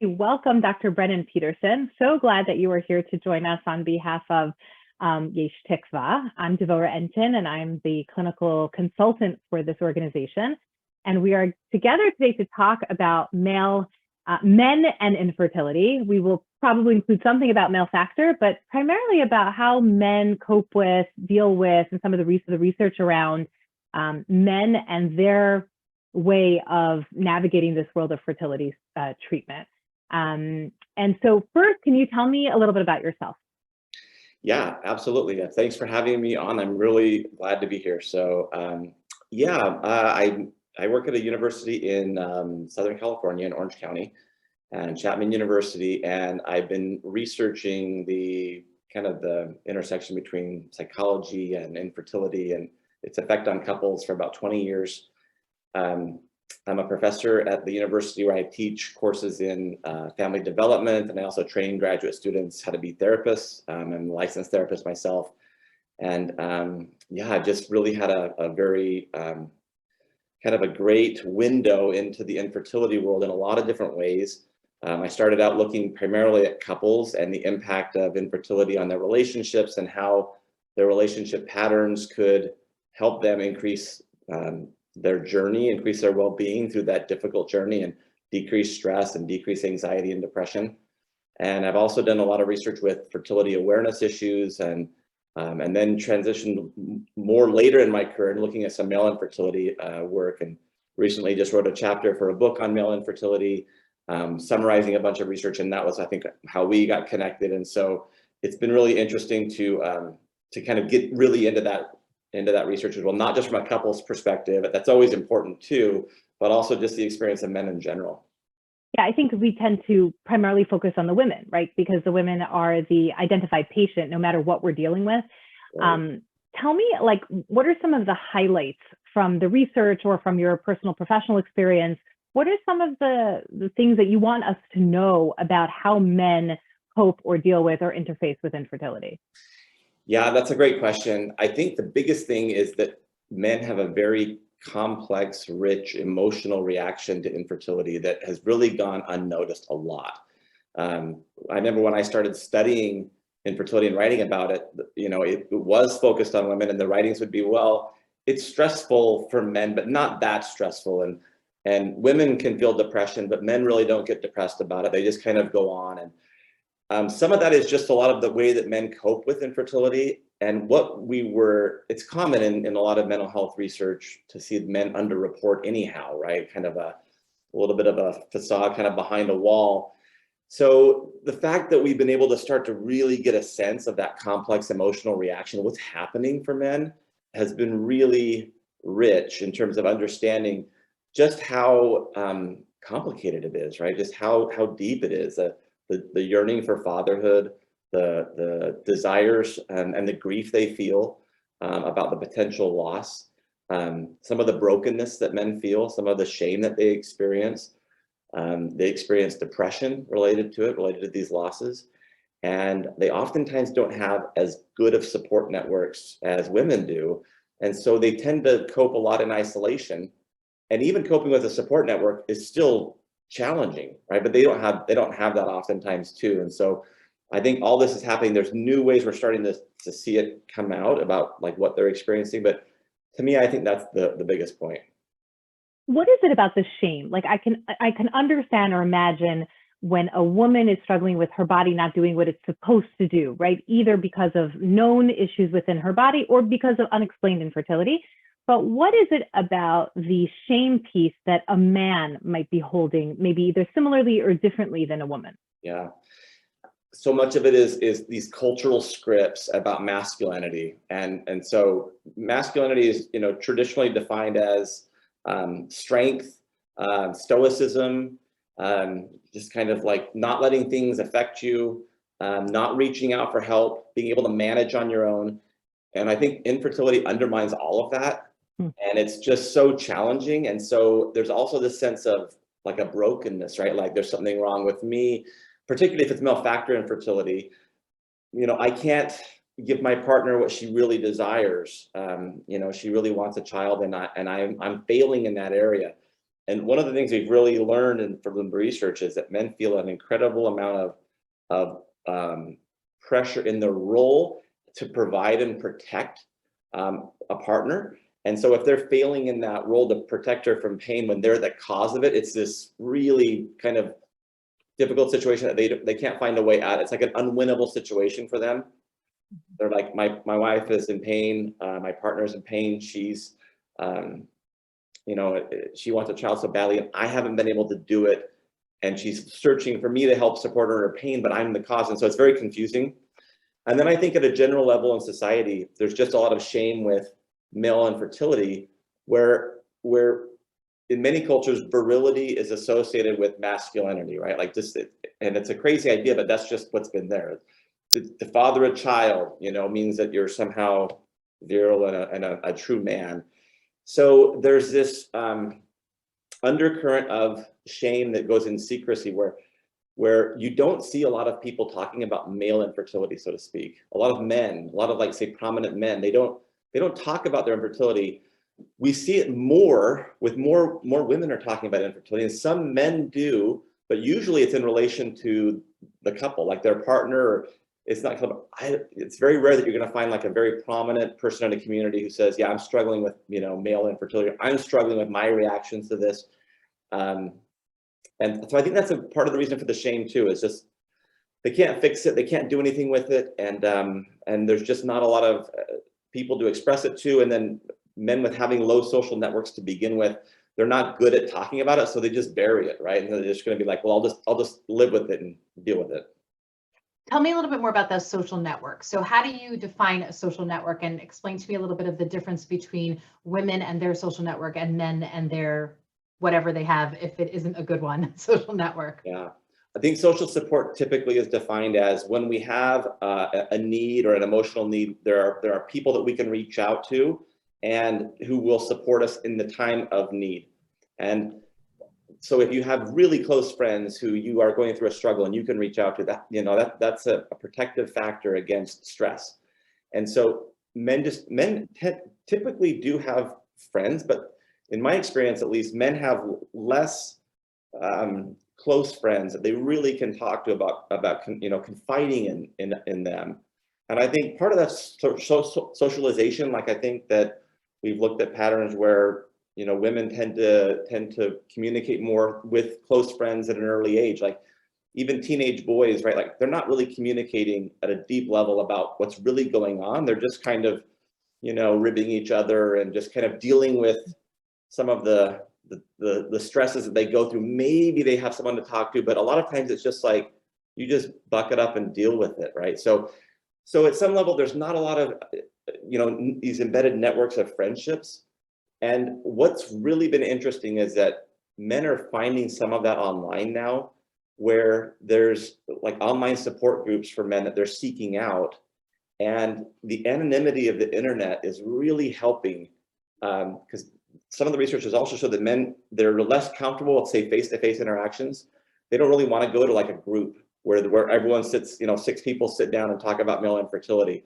welcome Dr. Brennan Peterson. So glad that you are here to join us on behalf of Yesh Tikva. I'm Dvora Entin, and I'm the clinical consultant for this organization. And we are together today to talk about men and infertility. We will probably include something about male factor, but primarily about how men cope with, deal with, and some of the research around men and their way of navigating this world of fertility treatment. And so first, can you tell me a little bit about yourself? Yeah, absolutely. Thanks for having me on. I'm really glad to be here. So I work at a university in Southern California in Orange County and Chapman University, and I've been researching the intersection between psychology and infertility and its effect on couples for about 20 years. I'm a professor at the university where I teach courses in family development, and I also train graduate students how to be therapists. I'm a licensed therapist myself. And I just really had a very kind of a great window into the infertility world in a lot of different ways. I started out looking primarily at couples and the impact of infertility on their relationships and how their relationship patterns could help them increase their journey, increase their well-being through that difficult journey, and decrease stress and decrease anxiety and depression. And I've also done a lot of research with fertility awareness issues, and then transitioned more later in my career and looking at some male infertility work, and recently just wrote a chapter for a book on male infertility, summarizing a bunch of research, and that was, I think, how we got connected. And so it's been really interesting to kind of get really into that research as well, not just from a couple's perspective, that's always important too, but also just the experience of men in general. Yeah, I think we tend to primarily focus on the women, right? Because the women are the identified patient, no matter what we're dealing with. Right. Tell me, what are some of the highlights from the research or from your personal professional experience? What are some of the things that you want us to know about how men cope or deal with or interface with infertility? Yeah, that's a great question. I think the biggest thing is that men have a very complex, rich emotional reaction to infertility that has really gone unnoticed a lot. I remember when I started studying infertility and writing about it, it was focused on women, and the writings would be, well, it's stressful for men, but not that stressful. And women can feel depression, but men really don't get depressed about it. They just kind of go on. And some of that is just a lot of the way that men cope with infertility. And it's common in a lot of mental health research to see men underreport anyhow, right? Kind of a little bit of a facade kind of behind a wall. So the fact that we've been able to start to really get a sense of that complex emotional reaction, what's happening for men, has been really rich in terms of understanding just how complicated it is, right? Just how deep it is. The yearning for fatherhood, the desires and the grief they feel about the potential loss, some of the brokenness that men feel, some of the shame that they experience. They experience depression related to these losses. And they oftentimes don't have as good of support networks as women do. And so they tend to cope a lot in isolation. And even coping with a support network is still challenging, right? But they don't have that oftentimes too. And so I think all this is happening. There's new ways we're starting to see it come out about what they're experiencing. But to me, I think that's the biggest point. What is it about the shame? I can understand or imagine when a woman is struggling with her body not doing what it's supposed to do, right? Either because of known issues within her body or because of unexplained infertility. But what is it about the shame piece that a man might be holding, maybe either similarly or differently than a woman? Yeah. So much of it is these cultural scripts about masculinity. And so masculinity is, traditionally defined as strength, stoicism, just kind of not letting things affect you, not reaching out for help, being able to manage on your own. And I think infertility undermines all of that. And it's just so challenging. And so there's also this sense of a brokenness, right? There's something wrong with me, particularly if it's male factor infertility. I can't give my partner what she really desires. She really wants a child, and I'm failing in that area. And one of the things we've really learned from the research is that men feel an incredible amount of pressure in their role to provide and protect a partner. And so if they're failing in that role to protect her from pain when they're the cause of it, it's this really kind of difficult situation that they can't find a way out. It's like an unwinnable situation for them. They're like, my wife is in pain, my partner's in pain, she's, you know, she wants a child so badly, and I haven't been able to do it. And she's searching for me to help support her in her pain, but I'm the cause. And so it's very confusing. And then I think at a general level in society, there's just a lot of shame with male infertility, where in many cultures, virility is associated with masculinity, right? Like just, and it's a crazy idea, but that's just what's been there. To father a child, you know, means that you're somehow virile and a true man. So there's this undercurrent of shame that goes in secrecy, where you don't see a lot of people talking about male infertility, so to speak. A lot of men, a lot of, like, say, prominent men, they don't talk about their infertility. We see it more women are talking about infertility, and some men do, but usually it's in relation to the couple, like their partner. Or it's not. It's very rare that you're going to find like a very prominent person in the community who says, "Yeah, I'm struggling with, you know, male infertility. I'm struggling with my reactions to this." And so I think that's a part of the reason for the shame too. Is just they can't fix it, they can't do anything with it, and there's just not a lot of people to express it to. And then men with having low social networks to begin with, they're not good at talking about it, so they just bury it, right? And they're just going to be like, well, I'll just live with it and deal with it. Tell me a little bit more about those social networks. So how do you define a social network, and explain to me a little bit of the difference between women and their social network and men and their whatever they have, if it isn't a good one, social network? Yeah. I think social support typically is defined as when we have a need or an emotional need, there are people that we can reach out to and who will support us in the time of need. And so if you have really close friends who you are going through a struggle and you can reach out to, that, you know, that's a protective factor against stress. And so men typically do have friends, but in my experience, at least, men have less close friends that they really can talk to about you know, confiding in them. And I think part of that's socialization. Like, I think that we've looked at patterns where, you know, women tend to communicate more with close friends at an early age. Like even teenage boys, right? Like they're not really communicating at a deep level about what's really going on. They're just kind of, you know, ribbing each other and just kind of dealing with some of the stresses that they go through. Maybe they have someone to talk to, but a lot of times it's just like, you just buck it up and deal with it, right? So at some level, there's not a lot of, you know, these embedded networks of friendships. And what's really been interesting is that men are finding some of that online now, where there's like online support groups for men that they're seeking out. And the anonymity of the internet is really helping, because some of the research has also showed that men, they're less comfortable with, say, face-to-face interactions. They don't really want to go to like a group where everyone sits, you know, 6 people sit down and talk about male infertility.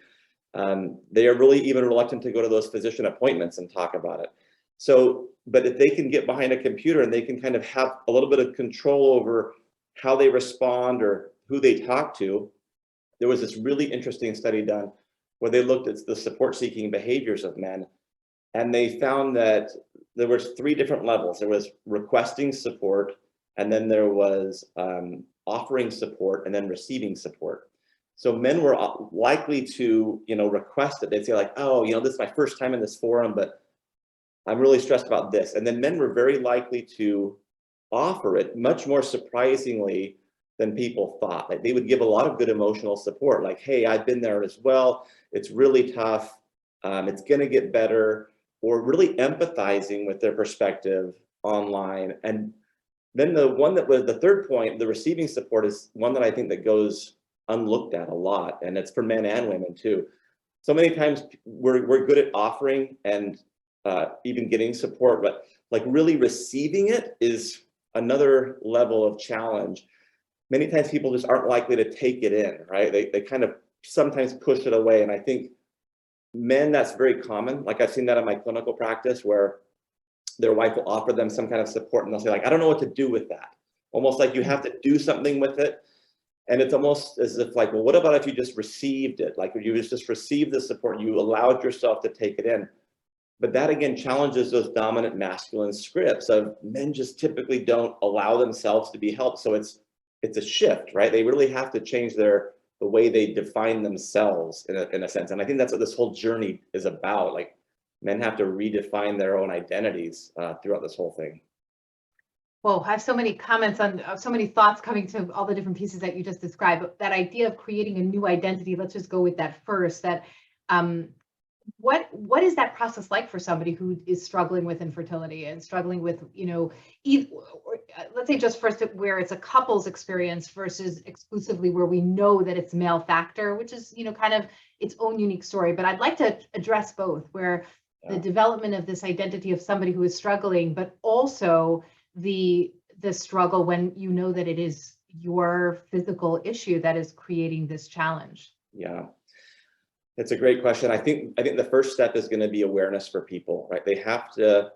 They are really even reluctant to go to those physician appointments and talk about it. So, but if they can get behind a computer and they can kind of have a little bit of control over how they respond or who they talk to, there was this really interesting study done where they looked at the support-seeking behaviors of men, and they found that there was 3 different levels. There was requesting support, and then there was offering support, and then receiving support. So men were likely to, you know, request it. They'd say like, oh, you know, this is my first time in this forum, but I'm really stressed about this. And then men were very likely to offer it, much more surprisingly than people thought. Like they would give a lot of good emotional support, like, hey, I've been there as well. It's really tough. It's going to get better, or really empathizing with their perspective online. And then the one that was the third point, the receiving support, is one that I think that goes unlooked at a lot, and it's for men and women too. So many times we're good at offering and even getting support, but like really receiving it is another level of challenge. Many times people just aren't likely to take it in, right? They kind of sometimes push it away. And I think men, that's very common. Like I've seen that in my clinical practice, where their wife will offer them some kind of support and they'll say like, I don't know what to do with that. Almost like you have to do something with it. And it's almost as if like, well, what about if you just received it? Like you just received the support, you allowed yourself to take it in. But that again challenges those dominant masculine scripts of men just typically don't allow themselves to be helped. So it's a shift, right? They really have to change the way they define themselves in a sense. And I think that's what this whole journey is about. Like men have to redefine their own identities throughout this whole thing. Well, I have so many comments on so many thoughts coming to all the different pieces that you just described. But that idea of creating a new identity, let's just go with that first. That what is that process like for somebody who is struggling with infertility and struggling with, let's say just first where it's a couple's experience versus exclusively where we know that it's male factor, which is, kind of its own unique story. But I'd like to address both, where the development of this identity of somebody who is struggling, but also the struggle when you know that it is your physical issue that is creating this challenge. Yeah. It's a great question. I think the first step is going to be awareness for people, right? They have to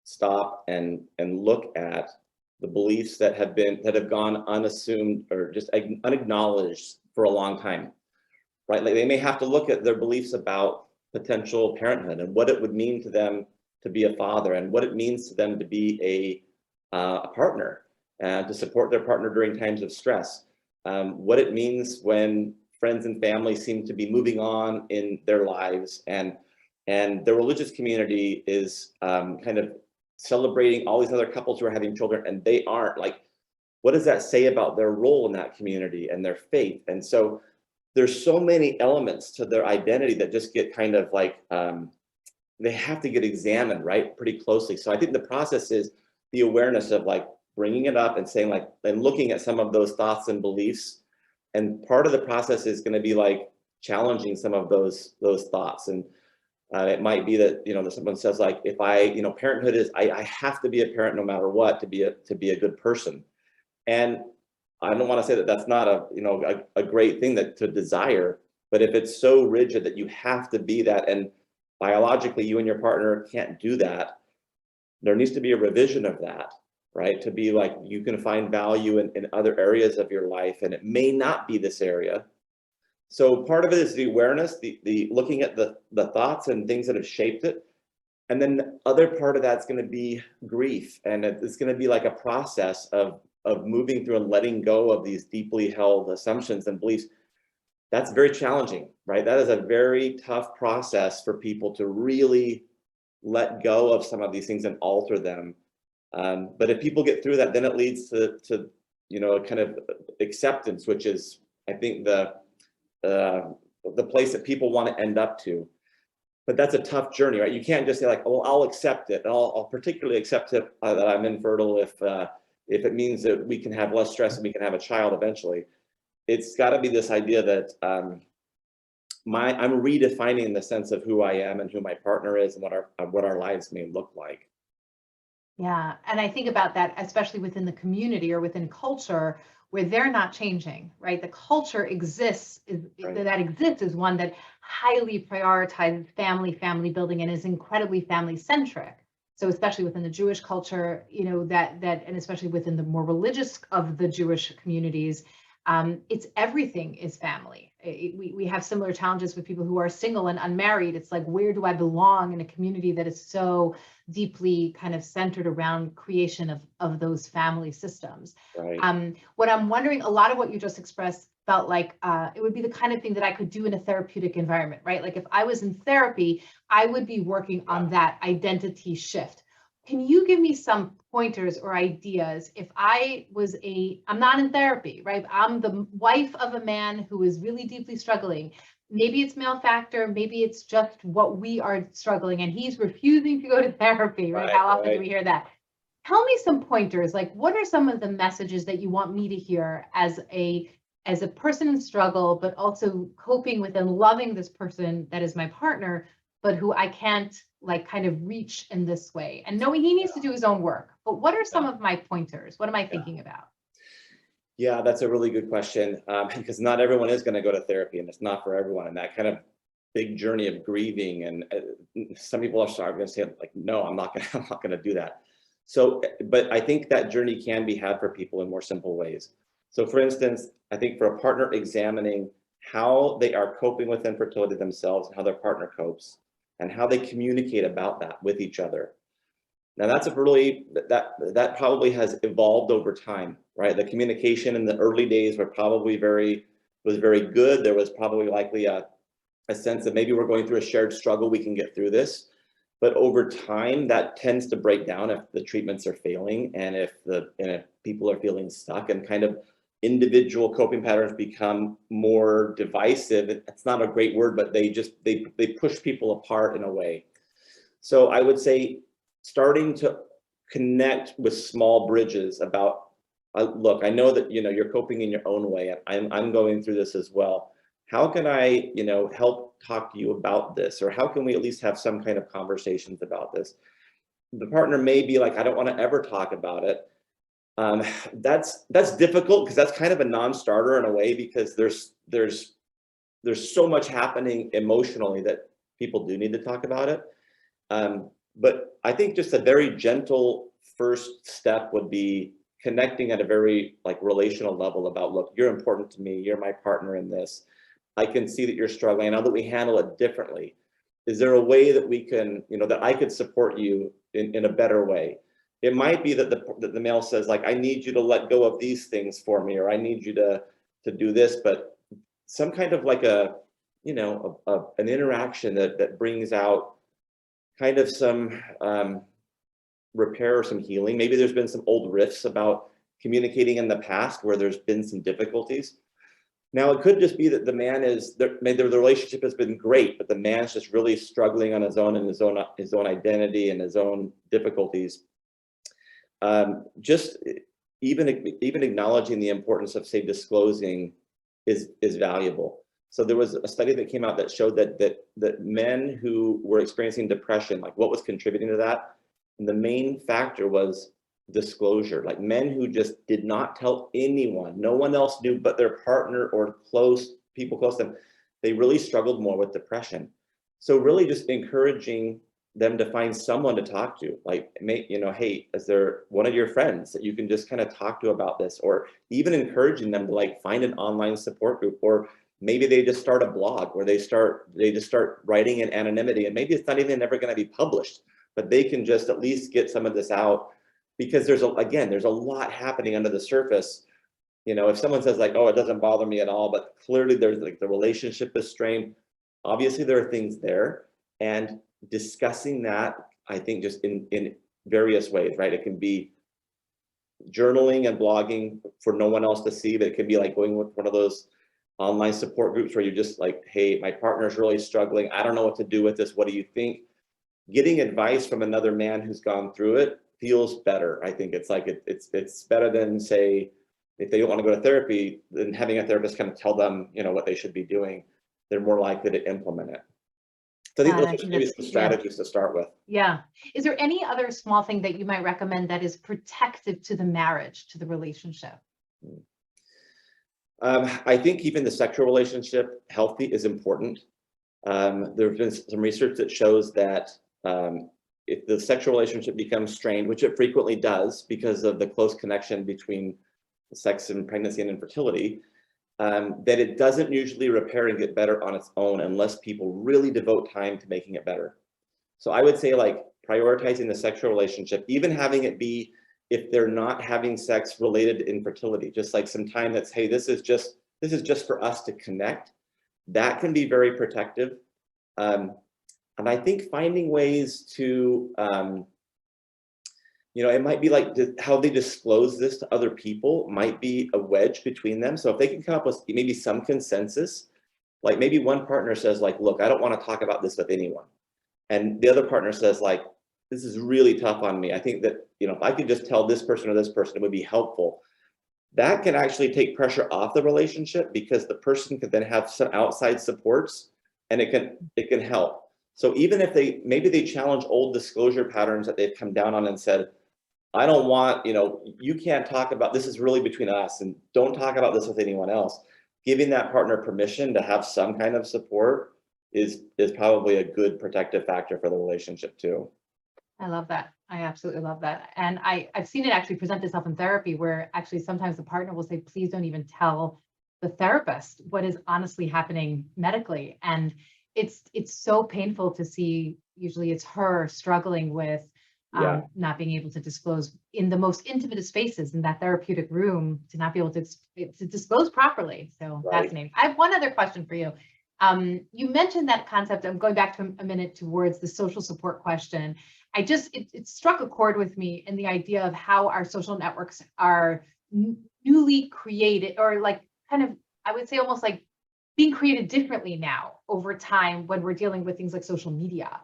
stop and look at the beliefs that have gone unassumed or just unacknowledged for a long time, right? Like they may have to look at their beliefs about potential parenthood and what it would mean to them to be a father and what it means to them to be a partner and to support their partner during times of stress. What it means when friends and family seem to be moving on in their lives, and the religious community is kind of celebrating all these other couples who are having children and they aren't. Like, what does that say about their role in that community and their faith? And so there's so many elements to their identity that just get kind of like, they have to get examined, right, pretty closely. So I think the process is the awareness of like bringing it up and saying like, and looking at some of those thoughts and beliefs. And part of the process is going to be like challenging some of those thoughts. And it might be that, that someone says like, if parenthood is, I have to be a parent no matter what to be a good person. And I don't want to say that that's not a great thing to desire, but if it's so rigid that you have to be that, and biologically you and your partner can't do that, there needs to be a revision of that, right? To be like, you can find value in other areas of your life, and it may not be this area. So part of it is the awareness, the looking at the thoughts and things that have shaped it. And then the other part of that's going to be grief. And it's going to be like a process of moving through and letting go of these deeply held assumptions and beliefs. That's very challenging, right? That is a very tough process for people to really let go of some of these things and alter them. But if people get through that, then it leads to kind of acceptance, which is, I think, the place that people want to end up to. But that's a tough journey, right? You can't just say like, oh, I'll accept it. I'll particularly accept it that I'm infertile if it means that we can have less stress and we can have a child eventually. It's got to be this idea that I'm redefining the sense of who I am and who my partner is and what our lives may look like. Yeah, and I think about that, especially within the community or within culture, where they're not changing, right? The culture exists, that exists is one that highly prioritizes family building and is incredibly family centric. So especially within the Jewish culture, that and especially within the more religious of the Jewish communities, it's everything is family. We have similar challenges with people who are single and unmarried. It's like, where do I belong in a community that is so deeply kind of centered around creation of those family systems? Right. What I'm wondering, a lot of what you just expressed felt like it would be the kind of thing that I could do in a therapeutic environment, right? Like if I was in therapy, I would be working on that identity shift. Can you give me some pointers or ideas if I'm not in therapy, right? I'm the wife of a man who is really deeply struggling. Maybe it's male factor, maybe it's just what we are struggling and he's refusing to go to therapy, right? How often do we hear that? Tell me some pointers, like what are some of the messages that you want me to hear as a person in struggle, but also coping with and loving this person that is my partner, but who I can't like kind of reach in this way, and knowing he needs to do his own work. But what are some of my pointers? What am I thinking about? Yeah, that's a really good question, because not everyone is going to go to therapy and it's not for everyone. And that kind of big journey of grieving, and some people are going to say like, no, I'm not going to do that. So, but I think that journey can be had for people in more simple ways. So for instance, I think for a partner examining how they are coping with infertility themselves, how their partner copes, and how they communicate about that with each other. Now that's a really, that probably has evolved over time, right? The communication in the early days were probably was very good. There was probably likely a sense that maybe we're going through a shared struggle, we can get through this. But over time, that tends to break down if the treatments are failing, and if people are feeling stuck, and kind of individual coping patterns become more divisive. It's not a great word, but they push people apart in a way. So I would say starting to connect with small bridges about, look, I know that you're coping in your own way. I'm going through this as well. How can I help talk to you about this? Or how can we at least have some kind of conversations about this? The partner may be like, I don't want to ever talk about it. That's difficult, because that's kind of a non-starter in a way, because there's so much happening emotionally that people do need to talk about it. But I think just a very gentle first step would be connecting at a very relational level about, look, you're important to me. You're my partner in this. I can see that you're struggling. I know that we handle it differently. Is there a way that we can, that I could support you in a better way? It might be that the male says, like, I need you to let go of these things for me, or I need you to do this, but some kind of like an interaction that brings out kind of some repair or some healing. Maybe there's been some old rifts about communicating in the past where there's been some difficulties. Now, it could just be that the man maybe the relationship has been great, but the man's just really struggling on his own, and his own identity and his own difficulties. Just even acknowledging the importance of, say, disclosing is valuable. So there was a study that came out that showed that men who were experiencing depression, like what was contributing to that, and the main factor was disclosure. Like men who just did not tell anyone, no one else knew but their partner or people close to them, they really struggled more with depression. So really just encouraging them to find someone to talk to, like, hey, is there one of your friends that you can just kind of talk to about this? Or even encouraging them to find an online support group, or maybe they just start a blog where they just start writing in anonymity, and maybe it's not even ever going to be published, but they can just at least get some of this out, because there's a lot happening under the surface. If someone says like, oh, it doesn't bother me at all, but clearly there's the relationship is strained, obviously there are things there, and discussing that, I think, just in various ways, right? It can be journaling and blogging for no one else to see, but it can be like going with one of those online support groups where you're just like, hey, my partner's really struggling. I don't know what to do with this. What do you think? Getting advice from another man who's gone through it feels better. I think it's it's better than, say, if they don't want to go to therapy, then having a therapist kind of tell them, what they should be doing. They're more likely to implement it. So I think those are maybe some strategies to start with. Yeah. Is there any other small thing that you might recommend that is protective to the marriage, to the relationship? I think keeping the sexual relationship healthy is important. There's been some research that shows that if the sexual relationship becomes strained, which it frequently does because of the close connection between sex and pregnancy and infertility, that it doesn't usually repair and get better on its own unless people really devote time to making it better. So I would say, like, prioritizing the sexual relationship, even having it be, if they're not having sex related to infertility, just like some time that's, hey, this is just for us to connect, that can be very protective. And I think finding ways to, it might be like how they disclose this to other people might be a wedge between them. So if they can come up with maybe some consensus, like maybe one partner says like, look, I don't want to talk about this with anyone. And the other partner says like, this is really tough on me. I think that, if I could just tell this person or this person, it would be helpful. That can actually take pressure off the relationship, because the person could then have some outside supports, and it can help. So even if maybe they challenge old disclosure patterns that they've come down on and said, I don't want, you can't talk about, this is really between us, and don't talk about this with anyone else. Giving that partner permission to have some kind of support is probably a good protective factor for the relationship too. I love that. I absolutely love that. And I've seen it actually present itself in therapy where actually sometimes the partner will say, please don't even tell the therapist what is honestly happening medically. And it's so painful to see. Usually it's her struggling with not being able to disclose in the most intimate of spaces in that therapeutic room, to not be able to disclose properly. So fascinating. I have one other question for you. You mentioned that concept. I'm going back to a minute towards the social support question. It struck a chord with me in the idea of how our social networks are newly created, or like kind of, I would say almost like being created differently now over time when we're dealing with things like social media.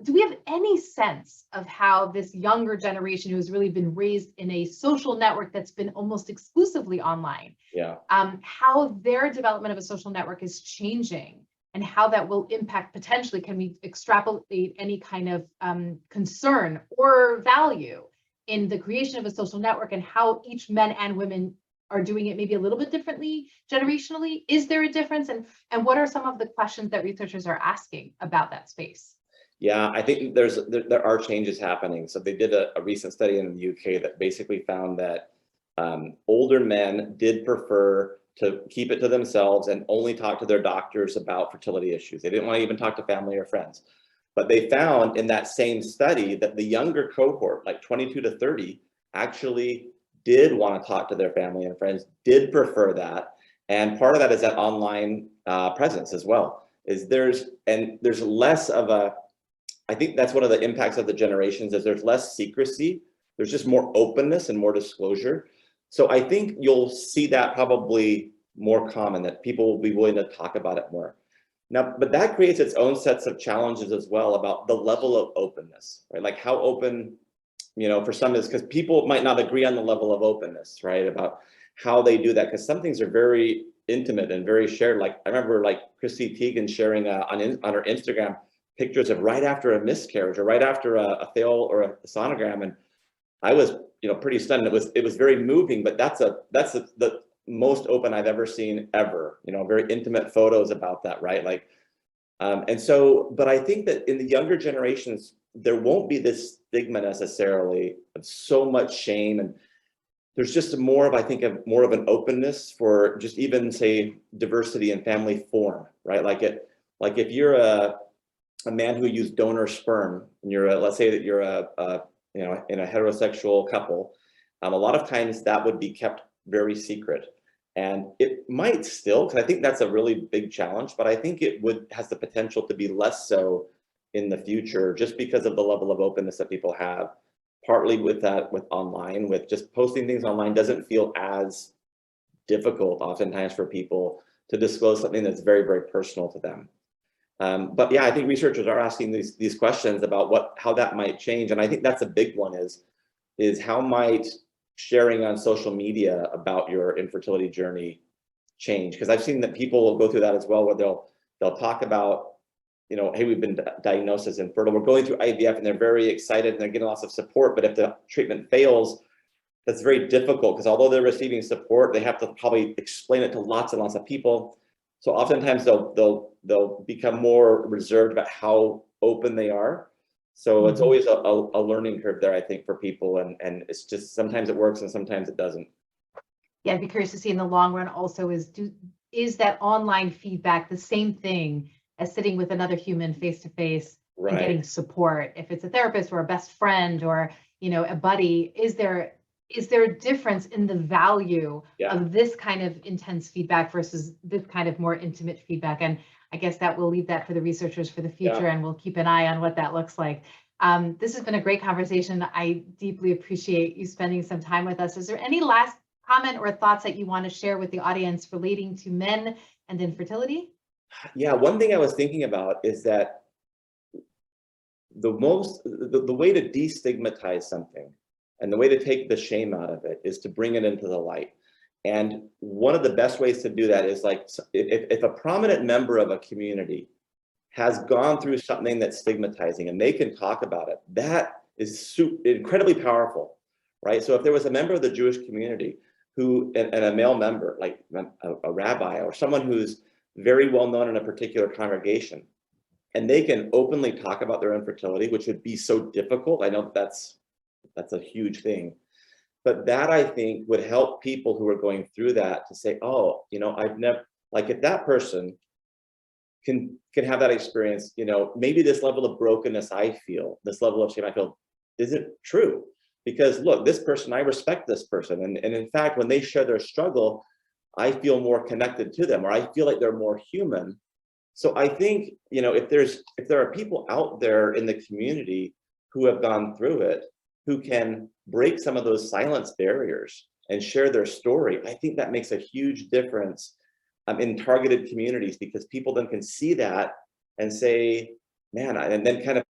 Do we have any sense of how this younger generation who has really been raised in a social network that's been almost exclusively online, how their development of a social network is changing and how that will impact potentially, can we extrapolate any kind of concern or value in the creation of a social network and how each men and women are doing it maybe a little bit differently generationally? Is there a difference? And what are some of the questions that researchers are asking about that space? Yeah, I think there are changes happening. So they did a recent study in the UK that basically found that older men did prefer to keep it to themselves and only talk to their doctors about fertility issues. They didn't want to even talk to family or friends. But they found in that same study that the younger cohort, like 22 to 30, actually did want to talk to their family and friends, did prefer that. And part of that is that online presence as well. There's less of a, I think that's one of the impacts of the generations, is there's less secrecy. There's just more openness and more disclosure. So I think you'll see that probably more common, that people will be willing to talk about it more. Now, but that creates its own sets of challenges as well about the level of openness, right? Like how open, for some is, because people might not agree on the level of openness, right? About how they do that, because some things are very intimate and very shared. Like I remember like Chrissy Teigen sharing on her Instagram pictures of right after a miscarriage or right after a fail or a sonogram, and I was pretty stunned. It was very moving, but that's the most open I've ever seen ever. Very intimate photos about that, right? Like, and so, but I think that in the younger generations there won't be this stigma necessarily of so much shame, and there's just more of more of an openness for just even say diversity in family form, right? Like if you're a man who used donor sperm, and let's say that you're in a heterosexual couple, a lot of times that would be kept very secret, and it might still, because I think that's a really big challenge, but I think it has the potential to be less so in the future, just because of the level of openness that people have. Partly with online, with just posting things online doesn't feel as difficult oftentimes for people to disclose something that's very, very personal to them. But yeah, I think researchers are asking these questions about how that might change. And I think that's a big one, is how might sharing on social media about your infertility journey change? Because I've seen that people will go through that as well, where they'll talk about, hey, we've been diagnosed as infertile, we're going through IVF, and they're very excited and they're getting lots of support. But if the treatment fails, that's very difficult, because although they're receiving support, they have to probably explain it to lots and lots of people. So oftentimes they'll become more reserved about how open they are. So it's always a learning curve there, I think, for people, and it's just sometimes it works and sometimes it doesn't. Yeah, I'd be curious to see in the long run also is that online feedback the same thing as sitting with another human face to face and getting support? If it's a therapist or a best friend or a buddy, is there a difference in the value of this kind of intense feedback versus this kind of more intimate feedback? And I guess that will leave that for the researchers for the future, and we'll keep an eye on what that looks like. This has been a great conversation. I deeply appreciate you spending some time with us. Is there any last comment or thoughts that you want to share with the audience relating to men and infertility? Yeah, one thing I was thinking about is that the way to destigmatize something and the way to take the shame out of it is to bring it into the light. And one of the best ways to do that is like, if a prominent member of a community has gone through something that's stigmatizing and they can talk about it, that is incredibly powerful, right? So if there was a member of the Jewish community and a male member, like a rabbi or someone who's very well known in a particular congregation, and they can openly talk about their infertility, which would be so difficult. I know that's a huge thing. But that, I think, would help people who are going through that to say, oh, you know, I've never, like, if that person can have that experience, you know, maybe this level of brokenness I feel, this level of shame I feel, isn't true. Because look, this person, I respect this person. And in fact, when they share their struggle, I feel more connected to them, or I feel like they're more human. So I think, you know, if there are people out there in the community who have gone through it, who can break some of those silence barriers and share their story, I think that makes a huge difference in targeted communities, because people then can see that and say, man, and then kind of